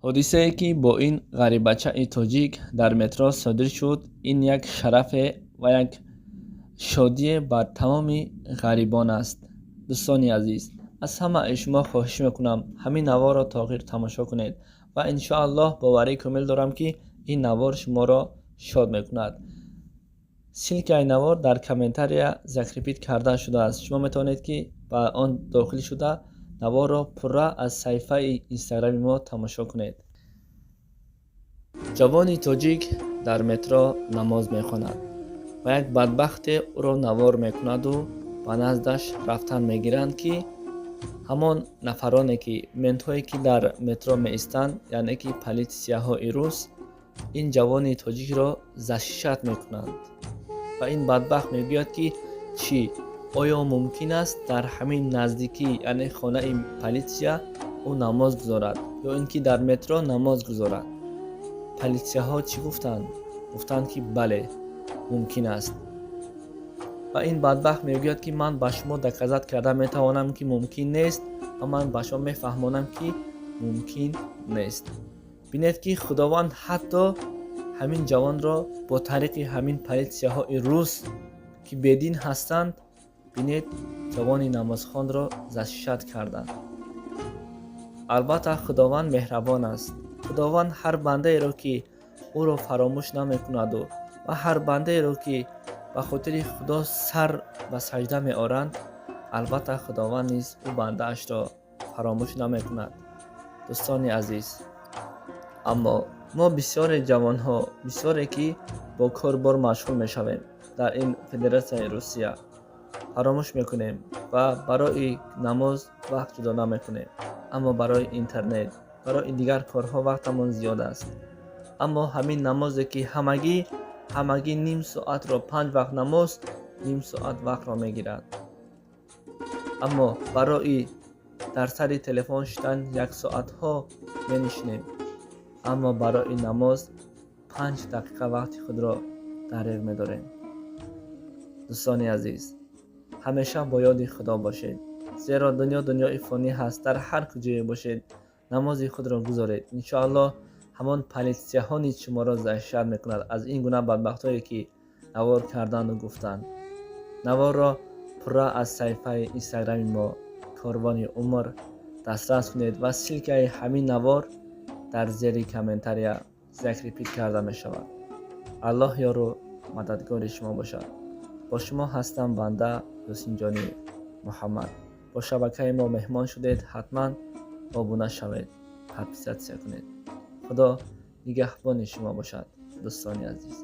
ҳодисае ки бо ин ғарибачаи тоҷик дар метро содир шуд, ин як шарафе ва як шодие бар тамоми ғарибон аст. дӯстони азиз, аз ҳамаи шумо хоҳиш мекунам ҳамин наворро то охир тамошо кунед ва иншоаллоҳ боварии комил дорам ки ин навор шуморо шод мекунад. силкаи навор дар комментария закрепит карда шудааст. Шумо метавонед ки ба он дохил шуда наворро пурра аз саҳифаи инстаграми мо тамошо кунед. ҷавони тоҷик дар метро намоз мехонад ва як бадбахте ӯро навор мекунаду ба наздаш рафтан мегиранд ки ҳамон нафароне ки ментҳое ки дар метро меистанд, яъне ки политсияҳои рус ин ҷавони тоҷикро зашишат мекунанд ва ин бадбахт мегӯяд ки чӣ оё мумкин аст дар ҳамин наздикӣ, яъне хонаи политсия ӯ намоз гузорад ё ин ки дар метро намоз гузорад. политсияҳо чӣ гуфтанд? Гуфтанд ки бале, мумкин аст. ва ин бадбахт мегӯяд ки ман ба шумо доказат карда метавонам ки мумкин нест ва ман ба шумо мефаҳмонам ки мумкин нест. бинед ки худованд ҳатто ҳамин ҷавонро бо тариқи ҳамин политсияҳои рус ки бедин ҳастанд, бинед ҷавони намозхонро зашишат карданд. албатта худованд меҳрабон аст. худованд ҳар бандаеро ки ӯро фаромӯш намекунаду ва ҳар бандаеро ки ба хотири худо сар ба саҷда меоранд, албатта худованд низ ӯ бандаашро фаромӯш намекунад. дӯстони азиз, аммо мо бисёре ҷавонҳо, бисёре ки бо корбор машғул мешавем дар ин федератсияи Русия, фаромӯш мекунем ва барои намоз вақт ҷудо намекунем, аммо барои интернет, барои дигар корҳо вақтамон зиёд аст. аммо ҳамин намозе ки ҳамагӣ ним соатро 5 вақт намоз, ним соат вақтро мегирад. аммо барои дар сари телефон шудан 1 соатҳо менишинем, аммо барои намоз 5 дақиқа вақти худро дариғ медорем. дӯстони азиз, ҳамеша бо ёди худо бошед, зеро дунёи фонӣ ҳаст. Дар ҳар куҷое бошед, намози худро гузоред. иншоаллоҳ ҳамон политсияҳо низ шуморо зашишат мекунад аз ин гуна бадбахтое ки навор карданду гуфтанд. наворро пурра аз саҳифаи инстаграми мо корвони умр дастрас кунед ва силкаи ҳамин навор дар зери комментария закрепит карда мешавад. аллоҳ ёру мададгори шумо бошад. бо шумо ҳастам банда Юсинҷони Муҳаммад. бо шабакаи мо меҳмон шудед, ҳатман обуна шавед, подписатсия кунед. худо нигаҳбони шумо бошад. дӯстони азиз.